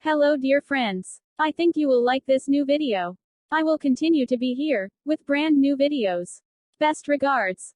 Hello dear friends. I think you will like this new video. I will continue to be here, with brand new videos. Best regards.